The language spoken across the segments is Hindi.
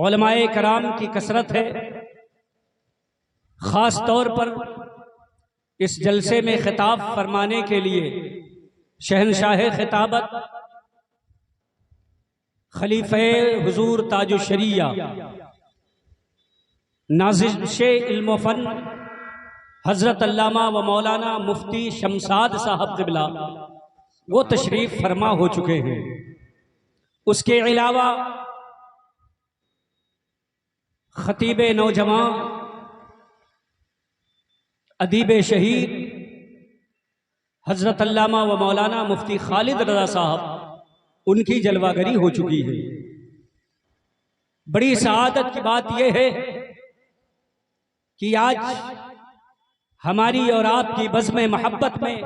उलमाए कराम की कसरत है। ख़ास तौर पर इस जलसे में खिताब फरमाने के लिए शहनशाह खिताबत खलीफे हुजूर ताजुश्शरिया नाज़िश इल्म फ़न हज़रत अल्लामा व मौलाना मुफ्ती शमसाद साहब क़िबला वो तशरीफ़ फरमा हो चुके हैं। उसके अलावा खतीब नौजवान अदीब शहीद हज़रत अल्लामा व मौलाना मुफ्ती खालिद रज़ा साहब उनकी जलवागरी हो चुकी है। बड़ी सआदत की बात यह है कि आज हमारी और आपकी बज़्म मोहब्बत में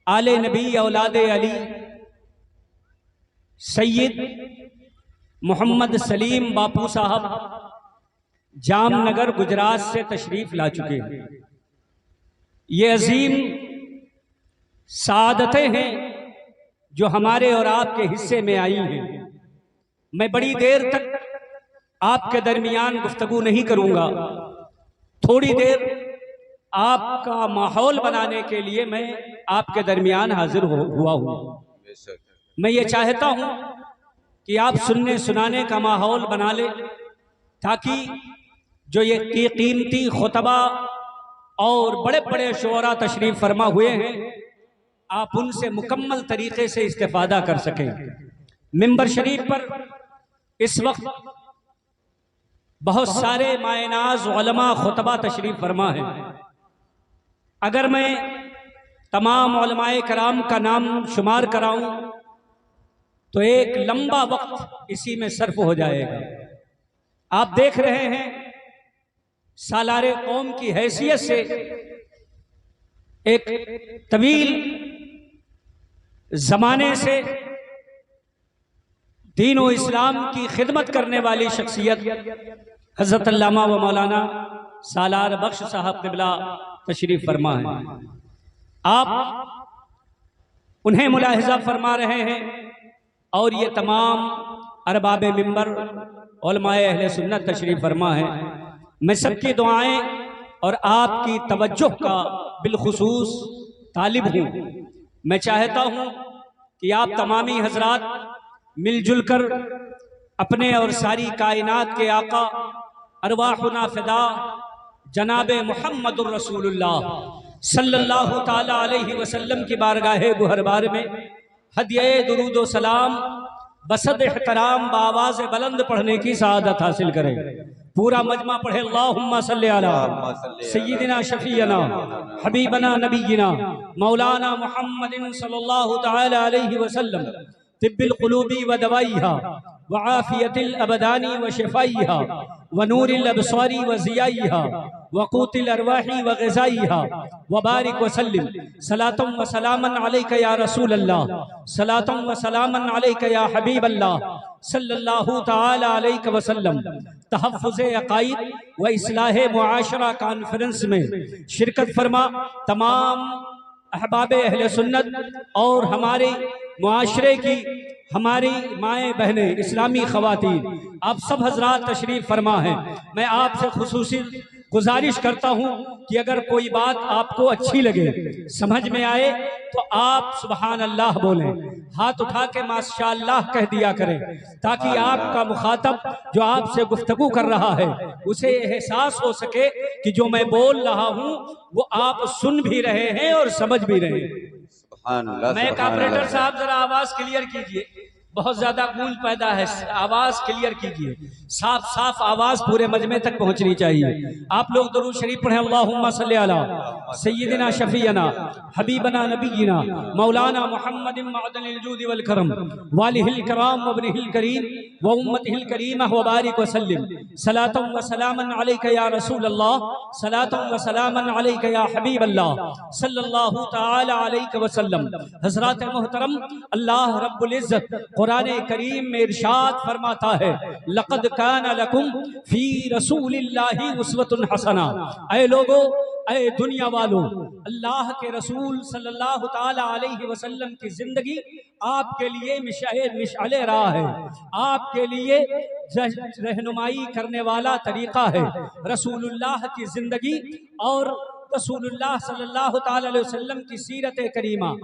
आले नबी औलादे अली सैयद मोहम्मद सलीम बापू साहब जामनगर गुजरात से तशरीफ ला चुके हैं। ये अजीम सादतें हैं जो हमारे और आपके हिस्से में आई हैं। मैं बड़ी देर तक आपके दरमियान गुफ्तगू नहीं करूंगा। थोड़ी देर आपका माहौल बनाने के लिए मैं आपके दरमियान हाजिर हुआ हूं। मैं ये चाहता हूं कि आप सुनने सुनाने का माहौल बना ले, ताकि जो ये कीमती खुतबा और बड़े बड़े शोरा तशरीफ फरमा हुए हैं आप उनसे मुकम्मल तरीके से इस्तेफादा कर सकें। मिंबर शरीफ पर इस वक्त बहुत सारे मायनाज उलमा खुतबा तशरीफ फरमा है। अगर मैं तमाम उलमाए कराम का नाम शुमार कराऊं तो एक लंबा वक्त इसी में सर्फ हो जाएगा। आप देख रहे हैं सालारे कौम की हैसियत से एक तवील जमाने से दीन व इस्लाम की खिदमत करने वाली शख्सियत हज़रत अल्लामा व मौलाना सालार बख्श साहब क़िबला तशरीफ फरमा है। आप उन्हें मुलाहिज़ा फरमा रहे हैं और ये तमाम अरबाब मिंबर उलमाए अहले सुन्नत तशरीफ फरमा है। मैं सबकी दुआएं और आपकी तवज्जो का बिलखुसूस तालिब हूँ। मैं चाहता हूँ कि आप तमामी हजरात मिलजुल कर अपने और सारी कायनात के आका अरवाहुना फिदा जनाबे मुहम्मदुर रसूलुल्लाह सल्लल्लाहु ताला अलैहि वसल्लम की बारगाहे गुहरबार में हदिये दुरूद व सलाम बसद इहतराम बावाज़ बुलंद पढ़ने की सआदत हासिल करें। पूरा मजमा पढ़े अल्लाहुम्मा सल्ली अला सय्यिदिना शफीना हबीबना नबीना मौलाना मुहम्मदिन सल्लल्लाहु ताला अलैहि वसल्लम तिब्बिल कुलूबी व दवाइहा व आफियतिल अबदानी व शिफाइहा व नूरिल अबसारी व ज़ियाइहा व क़ूतिल अरवाही व ग़िज़ाइहा व बारिक व सल्लिम सलातम व सलामन अलैका या रसूल अल्लाह सलातम व सलामन अलैका या हबीब अल्लाह सल्लल्लाहु ताला अलैहि वसल्लम। तहफ़्फ़ुज़े अक़ाइद व इस्लाह मुआशरा कॉन्फ्रेंस में शिरकत फरमा तमाम अहबाब अहले सुन्नत और हमारे मुआशरे की हमारी माएँ बहनें इस्लामी ख़वातीन आप सब हजरात तशरीफ़ फरमा हैं। मैं आपसे खुसूसी गुजारिश करता हूँ कि अगर कोई बात आपको अच्छी लगे समझ में आए तो आप सुबहान अल्लाह बोलें, हाथ उठा के माशाअल्लाह कह दिया करें, ताकि आपका मुखातब जो आपसे गुफ्तगू कर रहा है उसे एहसास हो सके कि जो मैं बोल रहा हूँ वो आप सुन भी रहे हैं और समझ भी रहे हैं। मैं ऑपरेटर साहब जरा आवाज क्लियर कीजिए, बहुत ज्यादा गूंज पैदा है, आवाज क्लियर कीजिए, साफ साफ आवाज पूरे मजमे तक पहुंचनी चाहिए। आप लोग दरूद शरीफ पढ़ें अल्लाहुम्मा सल्ली अला सय्यिदिना शफीना हबीबना नबीना मौलाना मुहम्मदिन मअदनिल जूद वल करम वालिहिल कराम व इब्निहिल करीम व उम्मतिहिल करीमा व बारिक व सल्लिम सलातम व सलामन अलैका या रसूल अल्लाह सलातम व सलामन अलैका या हबीब अल्लाह सल्लल्लाहु ताला अलैहि वसल्लम। हज़रात मोहतरम, अल्लाह रब्बुल इज्जत कुरान करीम में इरशाद फरमाता है लक़द काना लकुम फी रसूलिल्लाहि उस्वतुन हसना। ऐ लोगो ऐ दुनिया वालों, अल्लाह के रसूल सल्लल्लाहु ताला अलैहि वसल्लम की जिंदगी आपके लिए मिशाले राह है, आपके लिए रहनुमाई करने वाला तरीका है। रसूलुल्लाह की जिंदगी और रसूलुल्लाह सल्लल्लाहु ताला अलैहि वसल्लम की सीरत करीमा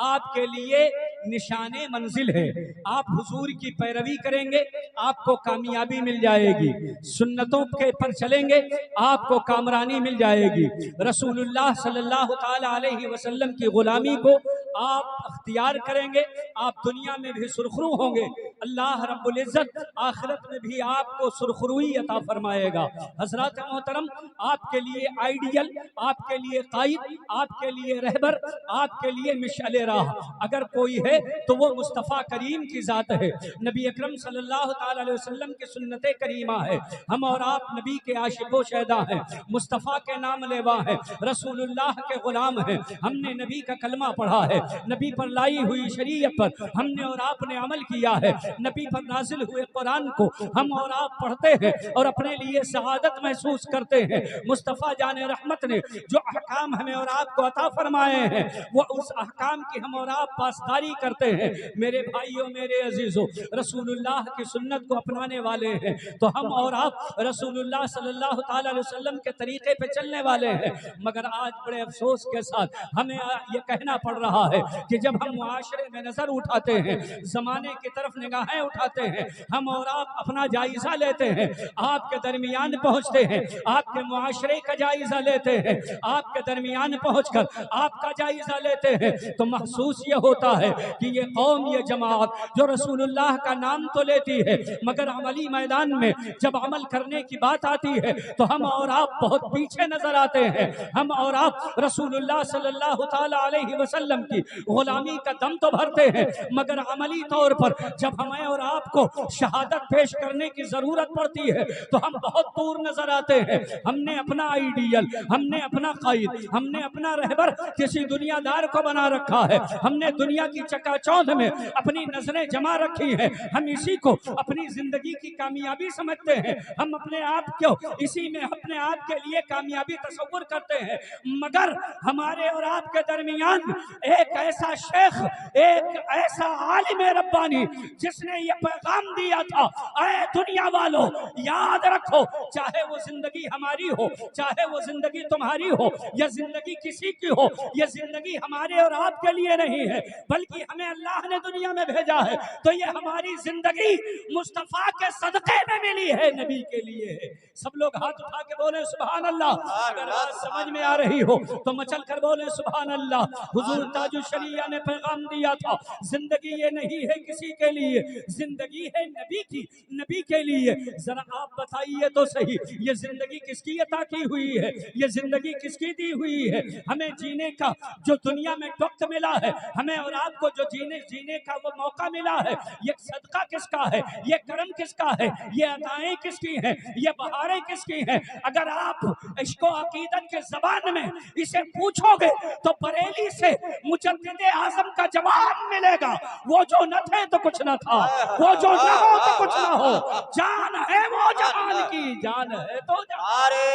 आपके लिए निशाने मंजिल है। आप हुजूर की पैरवी करेंगे, आपको कामयाबी मिल जाएगी। सुन्नतों के पर चलेंगे, आपको कामरानी मिल जाएगी। रसूलुल्लाह सल्लल्लाहु ताला अलैहि वसल्लम की गुलामी को आप अख्तियार करेंगे, आप दुनिया में भी सुरखरू होंगे, अल्लाह रब्बुल इज्जत आखिरत में भी आपको सुरखरुई अता फरमाएगा। हजरत मोहतरम, आपके लिए आइडियल, आपके लिए कायद, आपके लिए रहबर, आपके लिए मिशाले राह अगर कोई है तो वो मुस्तफ़ा करीम की जात है। नबी अकरम सल्लल्लाहु ताला अलैहि वसल्लम की सुन्नत करीमा है। हम और आप नबी के आशिको शहदा हैं, मुस्तफ़ा के नाम लेवा है, रसूलुल्लाह के गुलाम हैं। हमने नबी का कलमा पढ़ा है, नबी पर लाई हुई शरीयत पर हमने और आपने अमल किया है, नबी पर नाजिल हुए कुरान को हम और आप पढ़ते हैं और अपने लिए सआदत महसूस करते हैं। मुस्तफ़ा जाने रहमत ने जो अहकाम हमें और आपको अता फरमाए हैं, वो उस अहकाम की हम और आप पासदारी करते हैं। मेरे भाइयों, मेरे अजीजों, रसूलुल्लाह की सुन्नत को अपनाने वाले हैं तो हम और आप रसूलुल्लाह सल्लल्लाहु ताला अलैहि वसल्लम के तरीके पे चलने वाले हैं। मगर आज बड़े अफसोस के साथ हमें ये कहना पड़ रहा है कि जब हम मुआशरे में नजर उठाते हैं, जमाने की तरफ निगाहें उठाते हैं, हम और आप अपना जायजा लेते हैं, आपके दरमियान पहुंचते हैं, आपके मुआशरे का जायजा लेते हैं, आपके दरमियान पहुंचकर आपका जायजा लेते हैं, तो महसूस ये होता है कि ये कौम, ये जमात जो रसूलुल्लाह का नाम तो लेती है मगर अमली मैदान में जब अमल करने की बात आती है तो हम और आप बहुत पीछे नजर आते हैं। हम और आप रसूलुल्लाह सल्लल्लाहु ताला अलैहि वसल्लम की गुलामी का दम तो भरते हैं मगर अमली तौर पर जब हमें और आपको शहादत पेश करने की जरूरत पड़ती है तो हम बहुत दूर नजर आते हैं। हमने अपना आइडियल, हमने अपना कायद, हमने अपना रहबर किसी दुनियादार को बना रखा है, हमने दुनिया की चकाचौंध में अपनी नजरें जमा रखी है, हम इसी को अपनी जिंदगी की कामयाबी समझते हैं, हम अपने आप को इसी में अपने आप के लिए कामयाबी तस्वुर करते हैं। मगर हमारे और आपके दरमियान एक ऐसा शेख, एक ऐसा आलिम रब्बानी जिसने ये पैगाम दिया था, ऐ दुनिया वालों याद रखो, चाहे वो जिंदगी हमारी हो, चाहे वो जिंदगी तुम्हारी हो, या जिंदगी किसी की हो, ये जिंदगी हमारे और आपके लिए नहीं है बल्कि हमें अल्लाह ने दुनिया में भेजा है। तो ये हमारी जिंदगी मुस्तफा के सदके में मिली है, नबी के लिए है। सब लोग हाथ उठा के बोले सुभान अल्लाह। अगर बात समझ में आ रही हो तो मचल कर बोले सुभान अल्लाह। हुजूर ताजुल शरिया ने पैगाम दिया था, जिंदगी ये नहीं है किसी के लिए, जिंदगी है नबी की, नबी के लिए। जरा आप बताइए तो सही, ये जिंदगी किसकी अता की हुई है, ये जिंदगी किसकी दी हुई है? हमें जीने का जो दुनिया में वक्त मिला है, हमें और आपको जो जीने का वो मौका मिला है, ये सदका किसका है, ये करम किसका है, ये अताएं किसकी हैं, ये बहारें किसकी हैं? अगर आप इसको अकीदत के जबान में इसे पूछोगे तो बरेली से मुजद्दिद आजम का जवाब मिलेगा, वो जो न थे तो कुछ न था, वो जो न हो तो कुछ न हो, जान है वो जहान की, जान है तो नारे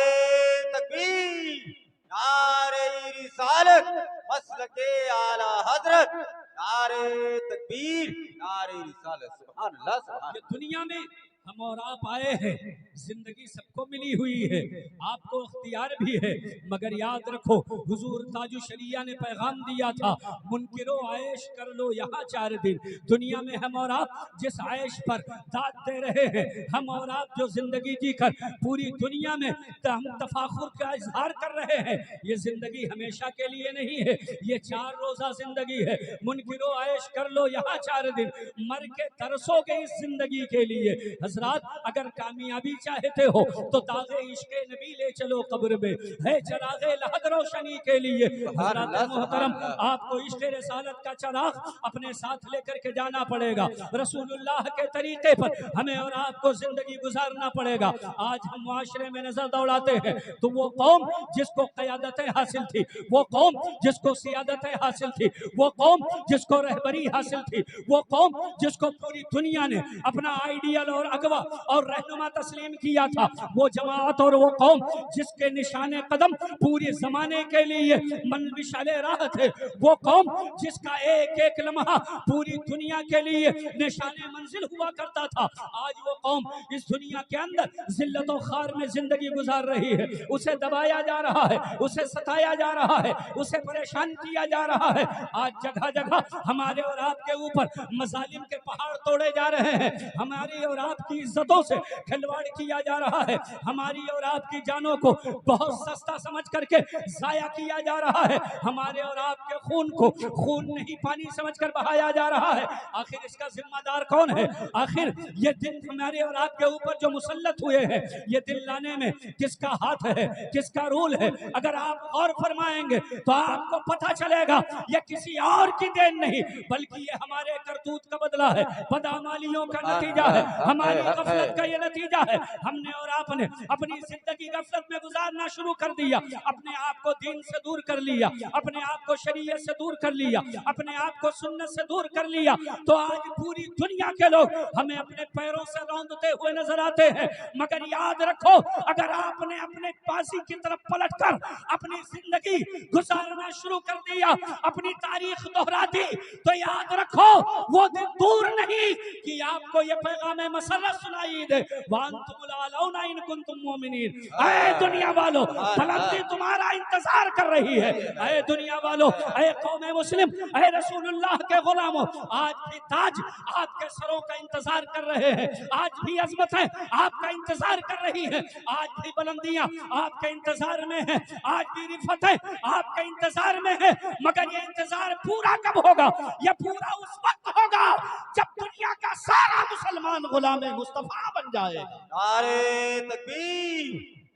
तकबीर, नारे रिसालत, मसलके आला हजरत, नारे तकबीर, नारे रिसालत। सुभान अल्लाह, सुभान अल्लाह। दुनिया में हम और आप आए हैं, जिंदगी सबको मिली हुई है, आपको अख्तियार भी है, मगर याद रखो हुजूर ताजु शरिया ने पैगाम दिया था, मुनकिरो आयश कर लो यहाँ 4 दिन। दुनिया में हम और आप जिस आयश पर दाद दे रहे हैं, हम और आप जो जिंदगी जीकर पूरी दुनिया में हम तफाखुर का इजहार कर रहे हैं, ये जिंदगी हमेशा के लिए नहीं है, ये 4 रोजा जिंदगी है। मुनकिरो आयश कर लो यहाँ 4 दिन, मर के तरसोगे इस जिंदगी के लिए। हजरात, अगर कामयाबी चाहते हो तो दागे इश्क़े नबी ले चलो कब्र में, है चरागे लहद रोशनी के लिए। हजरात मोहतरम, आपको इश्क़े रिसालत का चराग अपने साथ लेकर के जाना पड़ेगा, रसूलुल्लाह के तरीके पर हमें और आपको जिंदगी गुजारना पड़ेगा। आज हम मुआशरे में नजर दौड़ाते हैं तो वो कौम जिसको क़यादतें हासिल थी, वो कौम जिसको सियादतें हासिल थी, वो कौम जिसको रहबरी हासिल थी, वो कौम जिसको पूरी दुनिया ने अपना आइडियल और कदवा और रहनुमा तस्लीम किया था, वो जमात और वो कौम जिसके निशाने कदम पूरे जमाने के लिए मनविशाले राह थे, वो कौम जिसका एक एक लम्हा पूरी दुनिया के लिए निशाने मंजिल हुआ करता था, आज वो कौम इस दुनिया के अंदर जिल्लत और खार में जिंदगी गुजार रही है। उसे दबाया जा रहा है, उसे सताया जा रहा है, उसे परेशान किया जा रहा है। आज जगह जगह हमारे और आपके ऊपर मजालिम के पहाड़ तोड़े जा रहे हैं, हमारी और आपकी इज्जतों से खिलवाड़ किया जा रहा है, हमारी और आपकी जानों को बहुत सस्ता समझ करके जाया किया जा रहा है, हमारे और आपके खून को खून नहीं पानी समझकर बहाया जा रहा है। आखिर इसका जिम्मेदार कौन है? आखिर ये दिन हमारे और आपके ऊपर जो मुसल्लत हुए हैं, ये दिन लाने में किसका हाथ है, किसका रूल है? अगर आप गौर फरमाएंगे तो आपको पता चलेगा ये किसी और की देन नहीं, बल्कि ये हमारे करतूत का बदला है, बदअमालियों का नतीजा है, हमारी गफलत का ये नतीजा है। हमने और आपने अपनी जिंदगी गफलत में गुजारना शुरू कर दिया, अपने आप को दीन से दूर कर लिया, अपने आप को शरीयत से दूर कर लिया, अपने आप को सुन्नत से दूर कर लिया, तो आज पूरी दुनिया के लोग हमें अपने पैरों से रौंदते हुए नजर आते हैं। मगर याद रखो, अगर आपने अपने पासी की तरफ पलटकर अपनी जिंदगी गुजारना शुरू कर दिया, अपनी तारीख दोहरा दी, तो याद रखो वो दिन दूर नहीं कि आपको ये पैगाम मसर्रत सुनाई दे, वांतुमुल आलौना इन कुंतुम मोमिनीन। ऐ दुनिया वालों, बुलंदी तुम्हारा इंतजार कर रही है। ऐ दुनिया वालों, ऐ कौमे मुस्लिम, ऐ रसूलुल्लाह के गुलामों, आज भी ताज आपके सरों का इंतजार कर रहे हैं, आज भी अजमतें आपका इंतजार कर रही है, आज भी बुलंदियां आपके इंतजार में है, आज भी रिफतें आपके इंतजार में है। मगर ये इंतजार पूरा कब होगा? ये पूरा उस वक्त होगा जब दुनिया का सारा मुसलमान गुलाम मुस्तफा बन जाए। नारे तकबीर,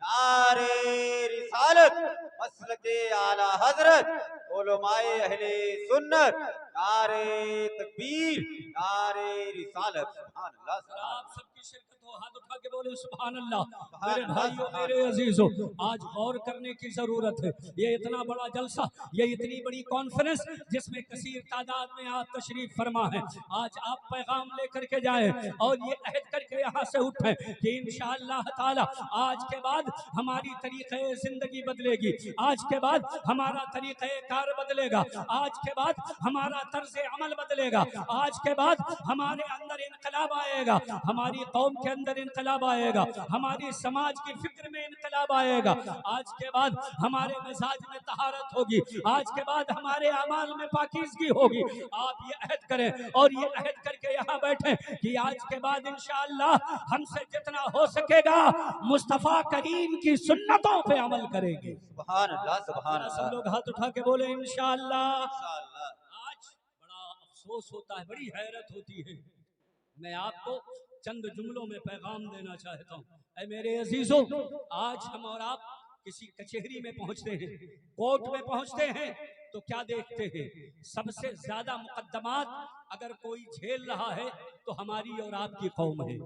नारे रिसालत, मसलके आला हजरत, उलमाए अहले सुन्नत, नारे तकबीर, नारे रिसालत। सुभान अल्लाह, सुभान आप सबकी शिरकत हो, हाथ उठा के बोले सुभान अल्लाह। मेरे भाइयों, मेरे अजीजों, आज गौर करने की जरूरत है। ये इतना बड़ा जलसा, ये इतनी बड़ी कॉन्फ्रेंस जिसमें कसीर तादाद में आप तशरीफ फरमा है, आज आप पैगाम लेकर के जाए और ये अहद करके यहाँ से उठे कि इंशाअल्लाह ताला आज के बाद हमारी तरीक़े जिंदगी बदलेगी, आज के बाद हमारा तरीक़े कार बदलेगा, आज के बाद हमारा तर्ज अमल बदलेगा, आज के बाद हमारे अंदर इनकलाब आएगा, हमारी कौम के अंदर इनकलाब आएगा, हमारी समाज की फिक्र में इनकलाब आएगा, आज के बाद हमारे मिजाज में तहारत होगी, आज के बाद हमारे अमाल में पाकीज़गी होगी। आप ये अहद करें और ये अहद करके यहाँ बैठे कि आज के बाद इंशाअल्लाह हमसे जितना हो सकेगा मुस्तफा करीम की सुन्नतों पे अमल करेंगे। सुभान अल्लाह, सुभान अल्लाह। सब लोग हाथ उठा के बोले इंशाअल्लाह। इंशाअल्लाह। आज बड़ा अफसोस होता है, बड़ी हैरत होती है। मैं आपको चंद जुमलों में पैगाम देना चाहता हूँ। ऐ मेरे अजीजों, आज हम और आप किसी कचहरी में पहुंचते हैं, कोर्ट में पहुंचते हैं, तो क्या देखते हैं? सबसे ज्यादा मुकद्दमात अगर कोई झेल रहा है तो हमारी और आपकी कौम है,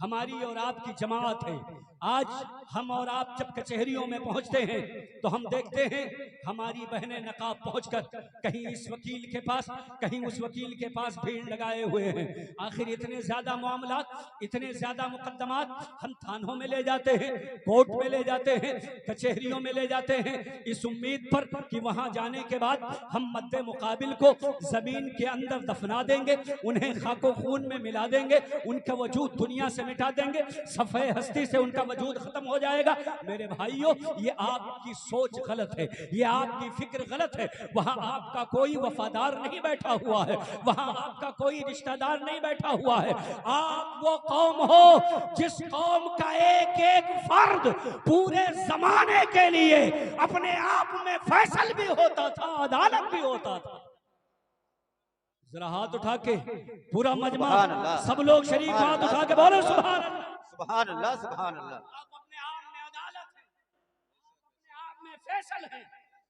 हमारी और आपकी जमात है। आज हम और आप जब कचहरियों में पहुंचते हैं तो हम देखते हैं हमारी बहनें नकाब पहुंचकर कहीं इस वकील के पास, कहीं उस वकील के पास भीड़ लगाए हुए हैं। आखिर इतने ज्यादा मामलात, इतने ज्यादा मुकद्दमात हम थानों में ले जाते हैं, कोर्ट में ले जाते हैं, कचहरियों में ले जाते हैं, इस उम्मीद पर कि वहां जाने के बाद हम मद्दे मुकाबिल को जमीन के अंदर दफना देंगे, उन्हें खाको खून में मिला देंगे, उनका वजूद दुनिया से मिटा देंगे, सफ़े हस्ती से उनका वजूद खत्म हो जाएगा। मेरे भाइयों, ये आपकी सोच गलत है, ये आपकी फिक्र गलत है। वहां आपका कोई वफादार नहीं बैठा हुआ है, वहां आपका कोई रिश्तेदार नहीं बैठा हुआ है। आप वो कौम हो जिस कौम का एक एक फर्द पूरे जमाने के लिए अपने आप में फैसल भी होता था, अदालत भी होता था। जरा हाथ उठा के पूरा मजमा, सब लोग शरीफ हाथ उठा के बोलो सुभान अल्लाह, सुभान अल्लाह, सुभान अल्लाह। आप अपने आप में अदालत हैं, अपने आप में फैसल हैं।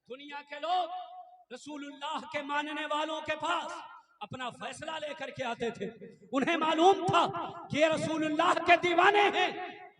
दुनिया के लोग रसूलुल्लाह के मानने वालों के पास अपना फैसला लेकर के आते थे। उन्हें मालूम था कि ये रसूलुल्लाह के दीवाने हैं,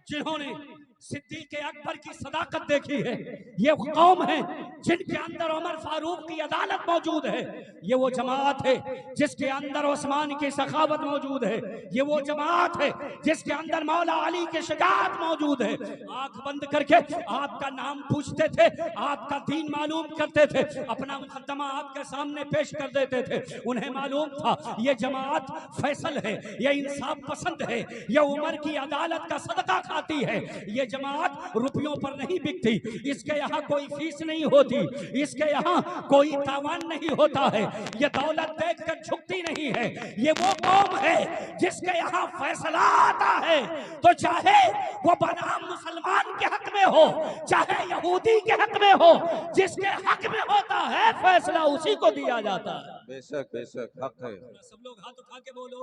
जिन्होंने सिद्दीक अकबर की सदाकत देखी है। ये कौम है जिनके अंदर उमर फारूक की अदालत मौजूद है। ये वो जमात है जिसके अंदर उस्मान की सखावत मौजूद है। ये वो जमात है जिसके अंदर मौला अली की शजाअत मौजूद है। आंख बंद करके आपका नाम पूछते थे, आपका दीन मालूम करते थे, अपना मुकद्दमा आपके सामने पेश कर देते थे। उन्हें मालूम था ये जमात फैसल है, ये इंसाफ पसंद है, ये उमर की अदालत का सदका खाती है। ये जमात रुपयों पर नहीं बिकती, इसके यहाँ कोई फीस नहीं होती, इसके यहाँ कोई तावान नहीं होता है, ये दौलत देखकर झुकती नहीं है। ये वो कौम है जिसके यहाँ फैसला आता है तो चाहे वो बनाम मुसलमान के हक में हो, चाहे यहूदी के हक में हो, जिसके हक में होता है फैसला उसी को दिया जाता है। बेशक बेशक हक है। सब लोग हाथ उठा के बोलो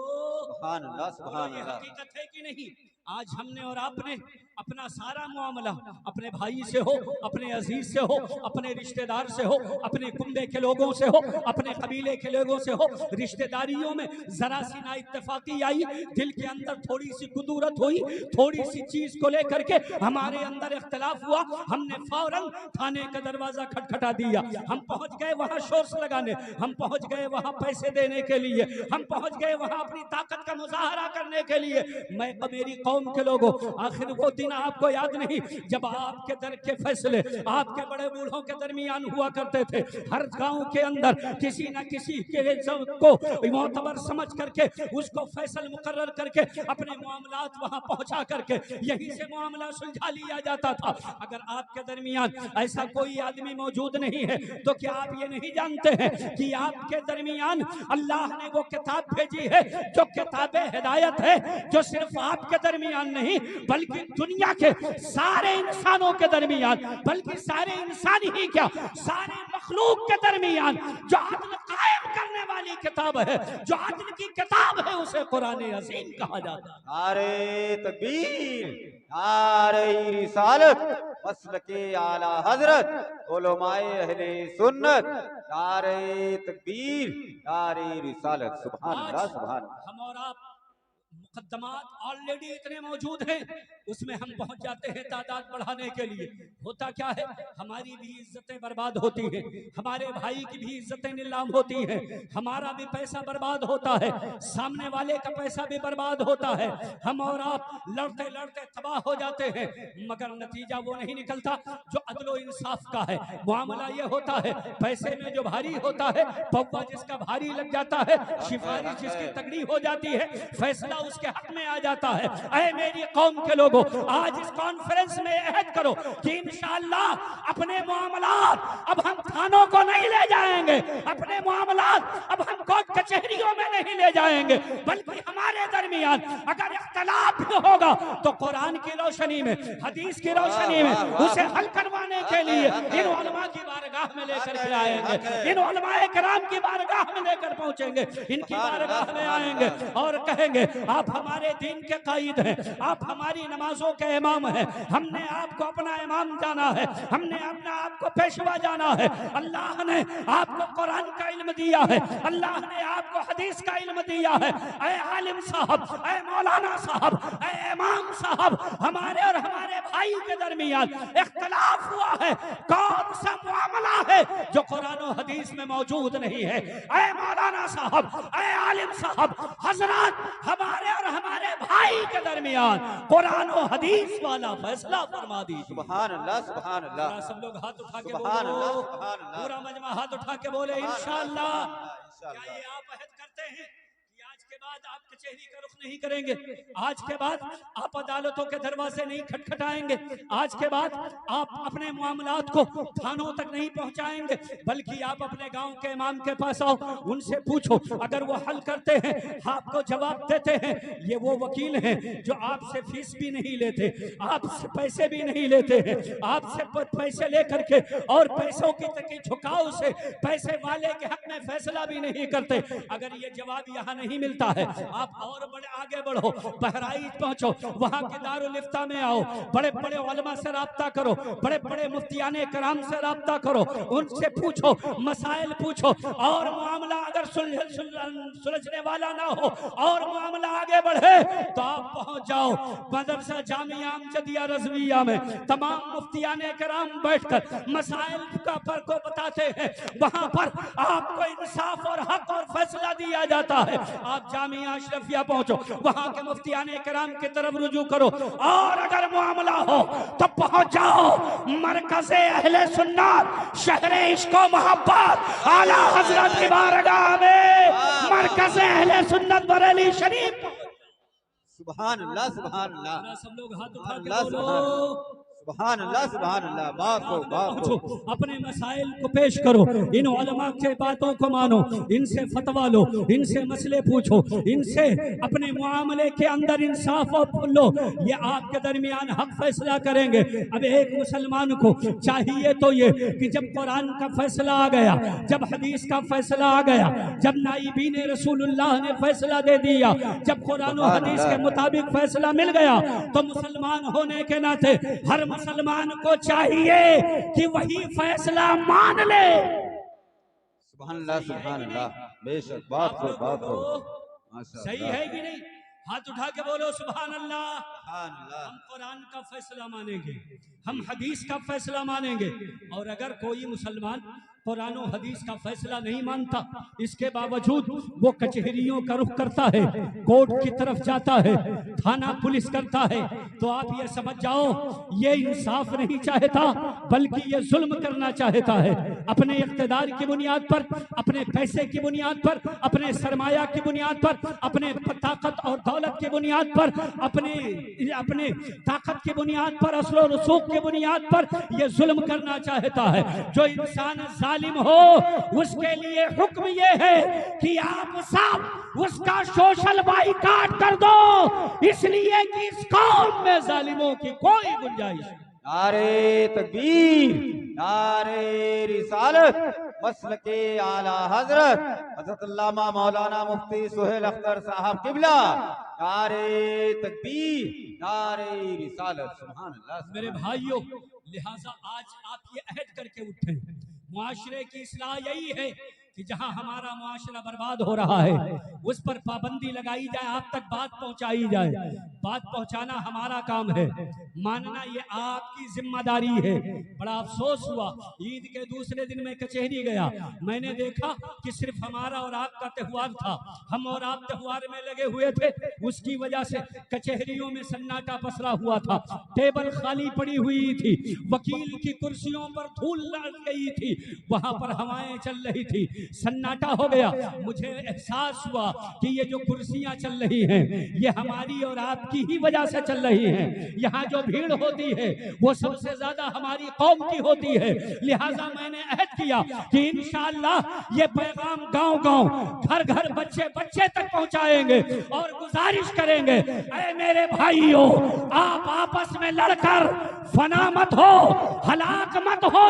सुभान अल्लाह सुभान ये अल्लाह। हकीकत है कि नहीं? आज हमने और आपने अपना सारा मामला अपने भाई से हो, अपने अजीज से हो, अपने रिश्तेदार से हो, अपने कुंबे के लोगों से हो, अपने कबीले के लोगों से हो, रिश्तेदारियों में जरा सी ना इत्तेफाकी आई, दिल के अंदर थोड़ी सी कुदूरत हुई, थोड़ी सी चीज को लेकर के हमारे अंदर इख्तिलाफ हुआ, हमने फौरन थाने का दरवाजा खटखटा दिया। हम पहुंच गए वहां शोर्स लगाने, हम पहुंच गए वहां पैसे देने के लिए, हम पहुंच गए वहां अपनी ताकत का मुजाहरा करने के लिए। मैं मेरी कौम के लोगों, आखिर वो दिन आपको याद नहीं जब आपके दर के फैसले आपके बड़े बूढ़ों के दरमियान हुआ करते थे। हर गांव के अंदर किसी न किसी के को मोतबर समझ करके उसको फैसल मुकर्रर करके अपने मामलात वहां पहुंचा करके यहीं से मामला सुलझा लिया जाता था। अगर आपके दरमियान ऐसा कोई आदमी मौजूद नहीं है तो क्या आप ये नहीं जानते हैं कि आपके दरमियान अल्लाह ने वो किताब भेजी है जो किताब हिदायत है, जो सिर्फ आपके दरमियान नहीं बल्कि दुनिया के सारे इंसानों के दरमियान, बल्कि सारे इंसान ही क्या सारे मखलूक के दरमियान जो अदल कायम करने वाली किताब है, जो अदल की किताब है, उसे कुरान अज़ीम कहा जाता है। नारे तकबीर, नारे रिसालत, मसलके आला हजरत, उलमाए अहले सुन्नत, नारे तकबीर, नारे रिसालत। सुभान अल्लाह सुभान अल्लाह। हम और आप मुकद्दमात ऑलरेडी इतने मौजूद हैं, उसमें हम पहुंच जाते हैं तादाद बढ़ाने के लिए। होता क्या है, हमारी भी इज्जतें बर्बाद होती हैं, हमारे भाई की भी इज्जतें नीलाम होती हैं, हमारा भी पैसा बर्बाद होता है, सामने वाले का पैसा भी बर्बाद होता है, हम और आप लड़ते लड़ते तबाह हो जाते हैं, मगर नतीजा वो नहीं निकलता जो अदलो इंसाफ का है। मामला ये होता है, पैसे में जो भारी होता है पौवा जिसका भारी लग जाता है, सिफारिश जिसकी तगड़ी हो जाती है, फैसला उसके हक में आ जाता है। ऐ मेरी कौम के लोगों, आज इस कॉन्फ्रेंस में अहद करो कि इंशाअल्लाह अपने मामलात अब हम थानों को नहीं ले जाएंगे, अपने मामलात अब हम कोर्ट कचहरियों में नहीं ले जाएंगे, बल्कि हमारे दरमियान अगर इख्तिलाफ भी होगा तो कुरान की रोशनी में, हदीस की रोशनी में उसे हल करवाने के लिए इन उलमा की बारगाह में लेकर के आएंगे, इन उलमाए किराम की बारगाह में लेकर पहुंचेंगे, इनकी बारगाह में आएंगे और कहेंगे आप हमारे दीन के कायद हैं, आप हमारी नमाजों के इमाम हैं, हमने आपको अपना इमाम जाना है, हमने अपना आपको पेशवा जाना है। अल्लाह ने आपको कुरान का इल्म दिया है, अल्लाह ने आपको हदीस का इल्म दिया है। ऐ आलिम साहब, ऐ मौलाना साहब, ऐ इमाम साहब, हमारे और हमारे भाई के दरमियान इख्तिलाफ हुआ है, कौन सा मामला है जो कुरान और हदीस में मौजूद नहीं है? ऐ मौलाना साहब, ऐ आलिम साहब, हजरत हमारे और हमारे भाई के दरमियान कुरान और हदीस वाला फैसला फरमा दीजिए। सुभान अल्लाह सुभान अल्लाह। सब लोग हाथ उठा के सुभान अल्लाह बोलो, सुभान अल्लाह। पूरा मजमा हाथ उठा के बोले इंशाअल्लाह। क्या इंशाअल्लाह। ये आप अहद करते हैं कि आज के बाद आप कचहरी का रुख नहीं करेंगे, आज के बाद आप अदालतों के दरवाजे नहीं खटखटाएंगे, आज के बाद आप अपने मामलात को थानों तक नहीं पहुंचाएंगे, बल्कि आप अपने गांव के इमाम के पास आओ, उनसे पूछो, अगर वो हल करते हैं, आपको जवाब देते हैं, ये वो वकील हैं जो आपसे फीस भी नहीं लेते, आपसे पैसे भी नहीं लेते हैं, आपसे पैसे लेकर के और पैसों की तकी झुकाव से पैसे वाले के हक में फैसला भी नहीं करते। अगर ये जवाब यहाँ नहीं मिलता मिलता है। आप और बड़े आगे बढ़ो, बहराइच पहुंचो, वहां के दारुल इफ्ता में आओ, बड़े बड़े उलमा से राब्ता करो, बड़े बड़े मुफ्तियाने कराम से राब्ता करो, उनसे पूछो, मसाइल पूछो, और मामला अगर सुलझने वाला ना हो और मामला आगे बढ़े तो आप पहुंच जाओ मदरसा जामिया अमजदिया रज़विया में। तमाम मुफ्तियाने कराम बैठकर मसाइल का फर्क को बताते हैं, वहां पर आपको इंसाफ और हक और फैसला दिया जाता है। आप जामिया अशरफिया पहुंचो, वहां के मुफ्तियाने कराम की तरफ रुजू करो, और अगर मामला हो तो पहुंच जाओ मरकज़े अहले सुन्नत शहरे इश्क व मोहब्बत आला हजरत की बारगाह में, मरकज़े अहले सुन्नत बरेली शरीफ। सुभान अल्लाह, सुभान अल्लाह, सब लोग हाथ उठा के अल्लाह, बोलो सुभान अल्लाह, सुभान अल्लाह। बाप हो, बाप हो। अपने मसाइल को पेश करो, इन उलमा के बातों को मानो, इनसे फतवा लो, इनसे मसले पूछो, इनसे अपने मुआमले के अंदर इंसाफ और लो, ये आपके दरमियान हक फैसला करेंगे। अब एक मुसलमान को चाहिए तो ये कि जब कुरान का फैसला आ गया, जब हदीस का फैसला आ गया, जब नाइबीन रसूलुल्लाह ने फैसला दे दिया, जब कुरान और हदीस के मुताबिक फैसला मिल गया, तो मुसलमान होने के नाते हर मुसलमान को चाहिए कि वही फैसला मान ले। सुभान अल्लाह, सुभान अल्लाह, बेशक, बाप हो, बाप हो। सही है कि नहीं? हाथ उठा के बोलो सुभान अल्लाह। सुभान अल्लाह। हम कुरान का फैसला मानेंगे, हम हदीस का फैसला मानेंगे, और अगर कोई मुसलमान कुरान और हदीस का फैसला नहीं मानता, इसके बावजूद वो कचहरियों का रुख करता है, कोर्ट की तरफ जाता है, थाना पुलिस करता है, तो आप ये समझ जाओ ये इंसाफ नहीं चाहता, बल्कि ये जुल्म करना चाहता है। अपने इख्तिदार की बुनियाद पर, अपने पैसे की बुनियाद पर, अपने सरमाया की बुनियाद पर, अपने ताकत और दौलत की बुनियाद पर, अपने ताकत की बुनियाद पर, असलो रसूख की बुनियाद पर ये जुल्म करना चाहता है। जो इंसान जालिम हो उसके लिए हुक्म ये है कि आप सब उसका सोशल बाइकाट कर दो, इसलिए कि इस कौम में जालिमों की कोई गुंजाइश नहीं। नारे तकबीर, नारे रिसालत, मसलके आला हजरत हजरत अल्लामा मौलाना मुफ्ती सुहेल अख्तर साहब किबला। नारे तकबीर, नारे रिसालत। सुभान अल्लाह। मेरे भाइयों, लिहाजा आज आप ये अहद करके उठे, मुआशरे की इस्लाह यही है कि जहां हमारा मुआशरा बर्बाद हो रहा है उस पर पाबंदी लगाई जाए, आप तक बात पहुंचाई जाए। बात पहुंचाना हमारा काम है, मानना ये आपकी जिम्मेदारी है। बड़ा अफसोस हुआ, ईद के दूसरे दिन मैं कचहरी गया, मैंने देखा कि सिर्फ हमारा और आपका त्योहार था, हम और आप त्योहार में लगे हुए थे, उसकी वजह से कचहरियों में सन्नाटा पसरा हुआ था, टेबल खाली पड़ी हुई थी, वकील की कुर्सियों पर धूल लग गई थी, वहां पर हवाएं चल रही थी, सन्नाटा हो गया। मुझे एहसास हुआ कि ये जो कुर्सियां चल रही हैं ये हमारी और आपकी ही वजह से चल रही हैं। यहाँ जो भीड़ होती है वो सबसे ज्यादा हमारी कौम की होती है। लिहाजा मैंने अहद किया कि इंशाअल्लाह ये पैगाम गांव गांव, घर घर, बच्चे बच्चे तक पहुंचाएंगे और गुजारिश करेंगे, ऐ मेरे भाइयों, आप आपस में लड़कर फना मत हो, हलाक मत हो,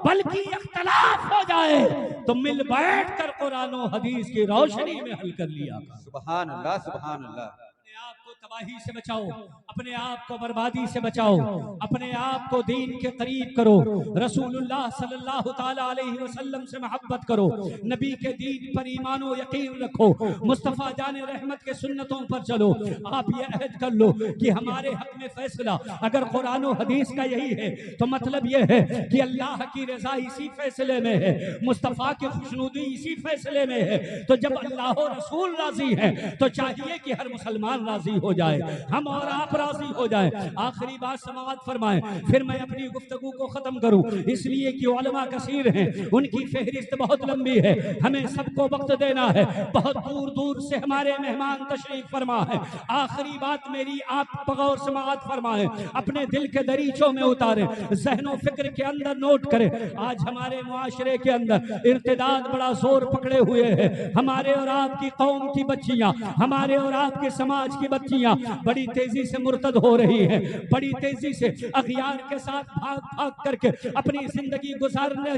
बल्कि इख्तलाफ हो जाए तो मिल बैठ कर कुरान और हदीस की रोशनी में हल कर लिया। सुभान अल्लाह, सुभान अल्लाह। अपने आप को तबाही से बचाओ, अपने आप को बर्बादी से बचाओ, अपने आप को दीन के करीब करो, रसूलुल्लाह सल्लल्लाहु ताला अलैहि वसल्लम से मोहब्बत करो, नबी के दीन पर ईमान और यकीन रखो, मुस्तफ़ा जाने रहमत के सुन्नतों पर चलो। आप ये अहद कर लो कि हमारे हक में फैसला अगर कुरान और हदीस का यही है तो मतलब ये है कि अल्लाह की रजा इसी फैसले में है, मुस्तफ़ा की खुशनुदी इसी फैसले में है। तो जब अल्लाह और रसूल राजी हैं तो चाहिए कि हर मुसलमान राजी हो जाए, हम और आप राजी हो जाए। आखिरी बात समाअत फरमाएं, फिर मैं अपनी गुफ्तगू को खत्म करूं, इसलिए कि उलमा कसीर हैं, उनकी फहरिस्त बहुत लंबी है, हमें सबको वक्त देना है, बहुत दूर दूर से हमारे मेहमान तशरीफ फरमा है। आखिरी बात मेरी आप बगौर समाअत फरमाएं, अपने दिल के दरीचों में उतारें, ज़हनो फिक्र के अंदर नोट करें। आज हमारे मुआशरे के अंदर इर्तिदाद बड़ा जोर पकड़े हुए है, हमारे और आपकी कौम की बच्चियां, हमारे और आपके समाज की बच्चियां बच्चियां बड़ी तेजी से मुर्तद हो रही हैं, बड़ी तेजी से अखियार के साथ भाग भाग करके अपनी जिंदगी गुजारने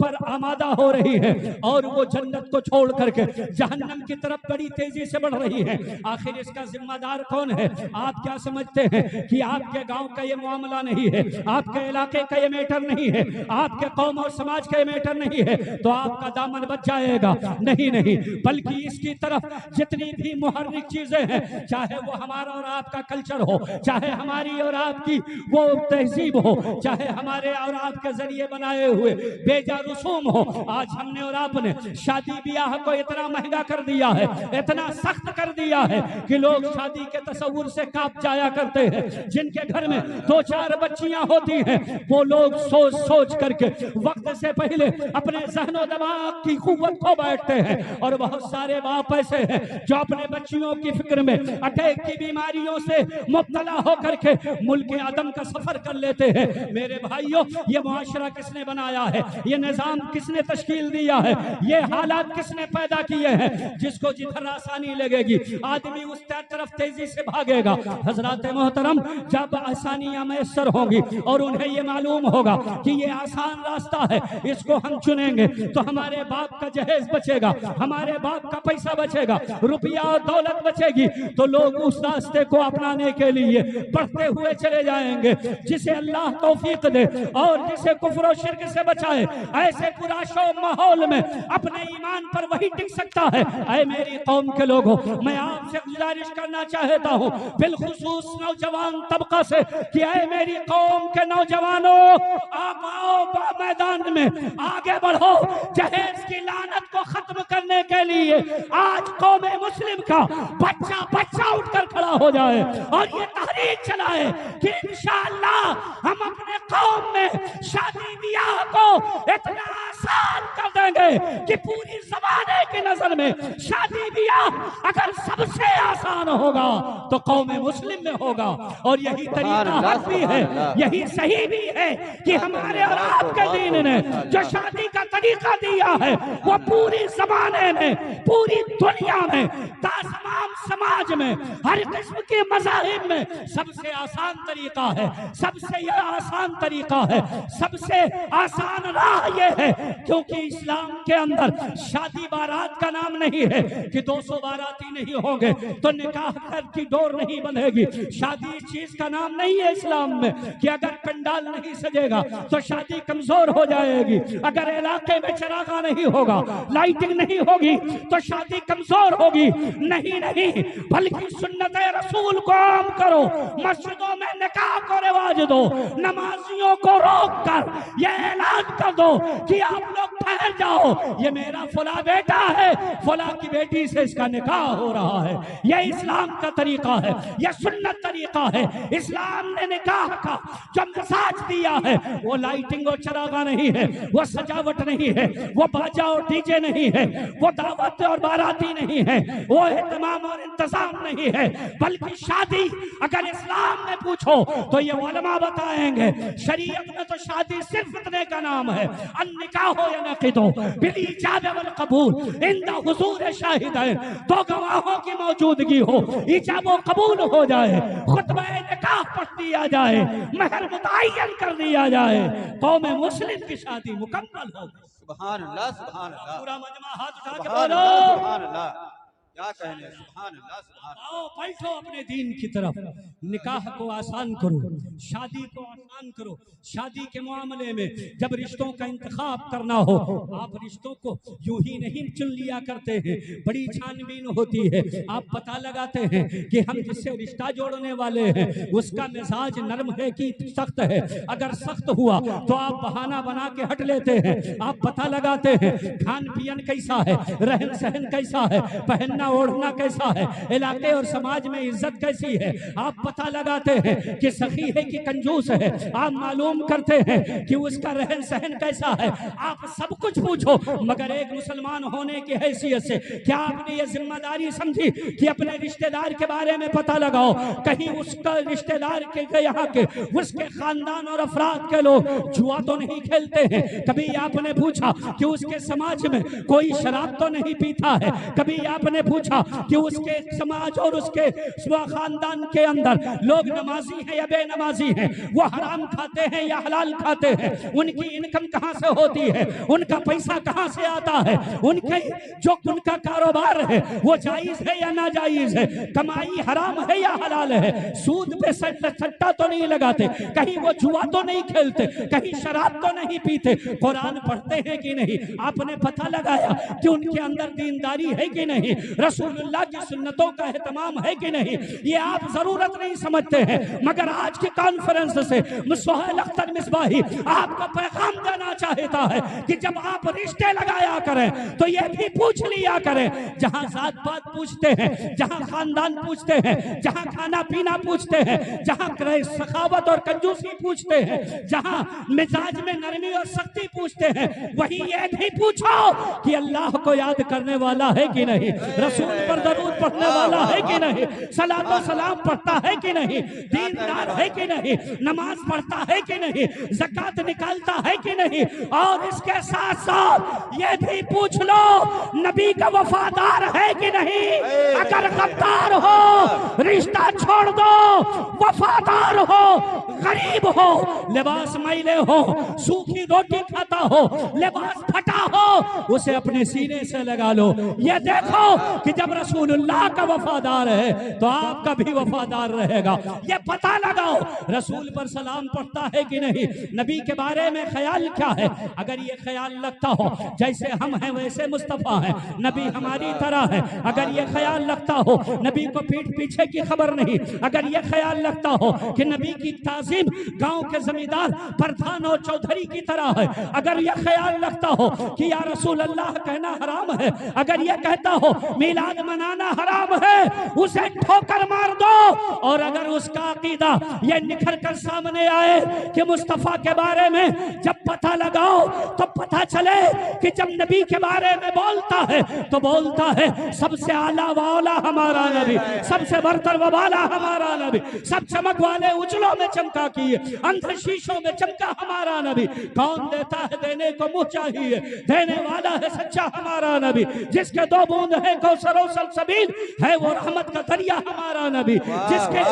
पर आमादा हो रही है और वो जन्नत को छोड़ करके जहन्नम की तरफ बड़ी तेजी से बढ़ रही है। आखिर इसका जिम्मेदार कौन है? आप क्या समझते हैं कि आपके गांव का ये मामला नहीं है, आपके इलाके का ये मैटर नहीं है, आपके कौम और समाज का ये मैटर नहीं है तो आपका दामन बच जाएगा? नहीं नहीं, बल्कि इसकी तरफ जितनी भी मुहर्रिक चीजें हैं, चाहे वो हमारा और आपका कल्चर हो, चाहे हमारी और आपकी वो तहजीब हो, चाहे हमारे और आपके जरिए बनाए हुए बेजा रसूम हो, आज हमने और आपने शादी ब्याह को इतना महंगा कर दिया है, इतना सख्त कर दिया है कि लोग शादी के तस्वुर से कांप जाया करते हैं। जिनके घर में 2-4 बच्चियां होती हैं वो लोग सोच सोच करके वक्त से पहले अपने जहनो दिमाग की कुव्वत खो बैठते हैं। और बहुत सारे बाप ऐसे हैं जो अपने बच्चियों की फिक्र में अटैक की बीमारियों से मुब्तला होकर के मुल्क आदम का सफर कर लेते हैं। मेरे भाइयों, ये मुआशरा किसने बनाया है? ये निजाम किसने तश्कील दिया है? ये हालात किसने पैदा किए हैं? जिसको जिधर आसानी लगेगी आदमी उस तरफ तेजी से भागेगा। हजरात मोहतरम, जब आसानियां मैसर होंगी और उन्हें ये मालूम होगा कि ये आसान रास्ता है, इसको हम चुनेंगे तो हमारे बाप का जहेज बचेगा, हमारे बाप का पैसा बचेगा, रुपया और दौलत बचेगी, तो लोग उस रास्ते को अपनाने के लिए बढ़ते हुए चले जाएंगे। जिसे अल्लाह तौफीक दे और जिसे कुफ्र और शिर्क से बचाए, ऐसे पुराशो माहौल में अपने ईमान पर वही टिक सकता है। ऐ मेरी कौम के लोगों, मैं आपसे गुजारिश करना चाहता हूँ बिलखुसूस नौजवान तबका से कि ऐ मेरी कौम के नौजवानों, आप आओ मैदान में, आगे बढ़ो। जहेज की लानत को खत्म करने के लिए आज कौम मुस्लिम का बच्चा बच्चा उठकर खड़ा हो जाए और ये तहरीक चलाए कि इंशाअल्लाह हम अपने कौम में शादी ब्याह को इतना आसान कर देंगे कि पूरी ज़माने की नजर में शादी ब्याह अगर सबसे आसान होगा तो कौम मुस्लिम में होगा। और यही तरीका हक भी है, यही सही भी है कि हमारे और आपके दीन ने जो शादी का तरीका दिया है वो पूरी ज़माने में, पूरी दुनिया में, तमाम समाज में, हर किस्म के मज़ाहिब में सबसे आसान तरीका है, सबसे यह आसान तरीका है, सबसे आसान राह यह है। क्योंकि इस्लाम के अंदर शादी बारात का नाम नहीं है कि 200 बाराती नहीं होंगे तो निकाह की डोर नहीं बंधेगी। शादी इस चीज का नाम नहीं है इस्लाम में कि अगर पंडाल नहीं सजेगा तो शादी कमजोर हो जाएगी, अगर इलाके में चरागा नहीं होगा, लाइटिंग नहीं होगी तो शादी कमजोर होगी। नहीं नहीं, बल्कि सुन्नत रसूल को आम करो, मस्जिदों में निकाह को रिवाज दो, नमाजियों को रोक कर यह ऐलान कर दो कि आप लोग ठहर जाओ, ये मेरा फला बेटा है, फला की बेटी से इसका निकाह हो रहा है। यह इस्लाम का तरीका है, यह सुन्नत तरीका है। इस्लाम ने निकाह का जो मिजाज दिया है वो लाइटिंग और चरागा नहीं है, वो सजावट नहीं है, वो बाजा और डीजे नहीं है, वो दावत और बाराती नहीं है, वो एहतमाम और इंतजाम नहीं है, बल्कि शादी अगर इस्लाम में पूछो तो ये उलमा बताएंगे शरीयत में तो शादी सिर्फ इतने का नाम है, अन्निकाह हो या नक़िदो बिल इजाब वल कबूल इंदा हुजूर शाहिदैन, दो गवाहों की मौजूदगी हो, इजाब व कबूल हो जाए, खुतबा निकाह पढ़ दिया जाए, महर मुतय्यन कर दिया जाए, कौम मुस्लिम की शादी मुकम्मल हो। सुभान अल्लाह, सुभान अल्लाह, पूरा मजमा हाथ उठा के सुभान बोलो अल्लाह, सुभान अल्लाह, क्या कहने, सुभान अल्लाह, सुभान अल्लाह। आओ बैठो अपने दीन की तरफ। निकाह को आसान करो, शादी को आसान करो। शादी के मामले में जब रिश्तों का इंतखाब करना हो, आप रिश्तों को यूं ही नहीं चुन लिया करते हैं, बड़ी छानबीन होती है। आप पता लगाते हैं कि हम जिससे रिश्ता जोड़ने वाले हैं उसका मिजाज नरम है कि सख्त है। अगर सख्त हुआ तो आप बहाना बना के हट लेते हैं। आप पता लगाते हैं खान पियन कैसा है, रहन सहन कैसा है, पहनना ओढ़ना कैसा है, इलाके और समाज में इज्जत कैसी है। आप पता लगाते हैं कि सखी है कि कंजूस है। आप मालूम करते हैं कि उसका रहन सहन कैसा है। आप सब कुछ पूछो, मगर एक मुसलमान होने की हैसियत से क्या आपने ये जिम्मेदारी समझी कि अपने रिश्तेदार के बारे में पता लगाओ, कहीं उसका रिश्तेदार के यहाँ के उसके खानदान और अफराद के लोग जुआ तो नहीं खेलते हैं। कभी आपने पूछा कि उसके समाज में कोई शराब तो नहीं पीता है। कभी आपने पूछा कि उसके समाज और उसके खानदान के अंदर लोग नमाजी हैं या बेनमाजी हैं, वो हराम खाते हैं या हलाल खाते हैं, उनकी इनकम कहां से होती है, उनका पैसा कहां से आता है, उनके जो उनका कारोबार है वो जायज है या नाजायज है, कमाई हराम है या हलाल है, सूद पे सट्टा तो नहीं लगाते, कहीं वो जुआ तो नहीं खेलते, कहीं शराब तो नहीं पीते, कुरान पढ़ते हैं कि नहीं, आपने पता लगाया कि उनके अंदर दीनदारी है कि नहीं, रसूलुल्लाह की सुन्नतों का एहतमाम है कि नहीं, ये आप जरूरत नहीं समझते हैं। मगर आज की कॉन्फ्रेंस से सुहेल अख्तर मिसबाही आपको पैगाम देना चाहता है कि जब आप रिश्ते लगाया करें तो ये भी पूछ लिया करें, जहां जात पात पूछते हैं, जहां खानदान पूछते हैं, जहां खाना पीना पूछते हैं, जहां सखावत और कंजूसी पूछते हैं, जहां मिजाज में नरमी और सख्ती पूछते हैं, वहीं ये भी पूछो कि अल्लाह को याद करने वाला है कि नहीं, रसूल पर दरूद पढ़ने वाला है कि नहीं, सलात व सलाम पढ़ता है कि नहीं, दीनदार है कि नहीं, नमाज पढ़ता है कि नहीं, ज़कात निकालता है कि नहीं, और इसके साथ साथ ये भी पूछ लो नबी का वफादार है कि नहीं, अगर गद्दार हो रिश्ता छोड़ दो, वफादार हो, गरीब हो, लिबास मैले हो, सूखी रोटी खाता हो, लिबास फटा हो, उसे अपने सीने से लगा लो। ये देखो कि जब रसूलुल्लाह का वफादार है तो आपका भी वफादार रहेगा। ये पता लगाओ रसूल पर सलाम पढ़ता है कि नहीं, नबी के बारे में ख्याल क्या है, अगर ये ख्याल लगता हो जैसे हम हैं वैसे मुस्तफ़ा हैं, नबी हमारी तरह है, अगर ये ख्याल लगता हो नबी को पीठ पीछे की खबर नहीं, अगर ये ख्याल लगता हो कि नबी की ताज़ीम गांव के जमींदार प्रधान और चौधरी की तरह है, अगर ये ख्याल लगता हो कि या रसूल अल्लाह कहना हराम है, अगर ये कहता हो मिलाद मनाना हराम है, उसे ठोकर मार दो। और अगर उसका अकीदा ये निखर कर सामने आए कि मुस्तफ़ा के बारे में जब पता लगाओ तो पता चले कि जब नबी के बारे में बोलता है तो बोलता है सबसे आला वाला हमारा नबी, सबसे बरतर वाला हमारा नबी, सब चमक वाले उजलों में चमका किए, अंधे शीशों में चमका हमारा नबी। कौन देता है देने को मुँह चाहिए, देने वाला है सच्चा हमारा नबी, जिसके दो बूंद है कौसर और सलसबील है वो रहमत का दरिया हमारा नबी, जिसके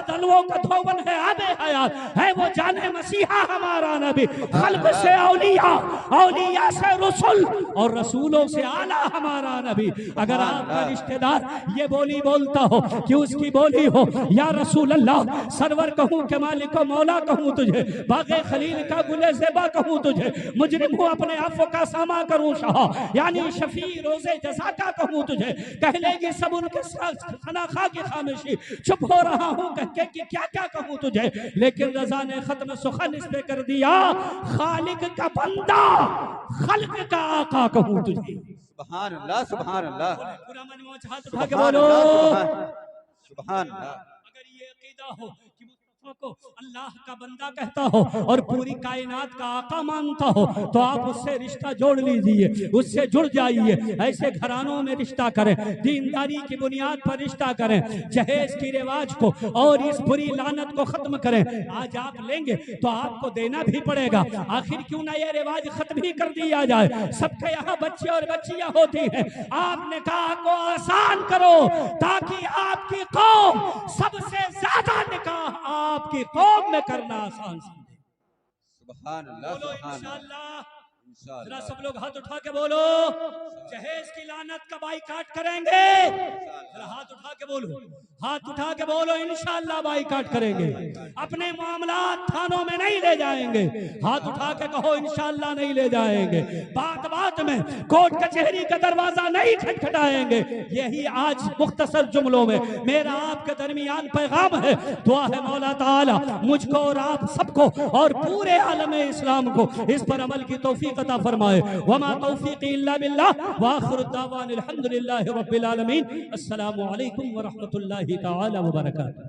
दलवों का धोवन है आबे हयात है वो जाने मसीहा हमारा नबी, खल्क से औलिया, औलिया से रसूल और रसूलों से आला हमारा नबी। अगर आपका रिश्तेदार ये बोली बोलता हो कि उसकी बोली हो या रसूल अल्लाह सरवर कहूँ के मालिक को मौला कहूँ तुझे, बागे खलील का गुले ज़ेबा कहूँ तुझे, मुजरिम हूँ अपने आफो का सामा करूँ शाह, यानी शफी रोजे जज़ा का कहूँ तुझे, कह लेगी सब उनके सनाखा की खामोशी, चुप हो रहा हूँ कह के कि क्या क्या कहूँ तुझे, लेकिन रज़ा ने खत्म सुखन इस पे कर दिया, खालिक का बंदा खल्क का आका कहूँ तुझे। सुभान अल्लाह, सुभान अल्लाह, पूरा मन में हाथ उठा के बोलो सुभान अल्लाह। अगर ये अकीदा हो कि मुस्तफा को अल्लाह का बंदा कहता हो और पूरी कायनात का आका मानता हो तो आप उससे रिश्ता जोड़ लीजिए, उससे जुड़ जाइए। ऐसे घरानों में रिश्ता करें, दीनदारी की बुनियाद पर रिश्ता करें, जहेज की रिवाज को और इस बुरी लानत को खत्म करें। आज आप लेंगे तो आपको देना भी पड़ेगा, आखिर क्यों ना ये रिवाज खत्म ही कर दिया जाए। सबके यहाँ बच्चे और बच्चियां होती हैं, आप निकाह को आसान करो ताकि आपकी कौम सबसे ज्यादा निकाह आपकी कौम में करना आसान समझे। सुभान अल्लाह, बोलो सुभान इंशाअल्लाह। इंशाअल्लाह। जरा सब लोग हाथ उठा के बोलो जहेज की लानत का बाइकाट करेंगे। जरा हाथ उठा के बोलो, हाथ उठा के बोलो इंशाअल्लाह बाइकाट करेंगे। अपने मामलात थानों में नहीं ले जाएंगे, हाथ उठा के कहो इंशाअल्लाह नहीं ले जाएंगे। बात बात में कोर्ट कचहरी का दरवाजा नहीं खटखटाएंगे। यही आज मुख्तसर जुमलों में मेरा आपके दरमियान पैगाम है। दुआ है मौला ताला मुझको और आप सबको और पूरे आलम इस्लाम को इस पर अमल की तौफीक अता फरमाए। वमा तौफीकी इल्ला बिल्लाह व आखिरु दावाना अल्हम्दुलिल्लाहि रब्बिल आलमीन। अस्सलामु अलैकुम व रहमतुल्लाहि तआला व बरकातुहू।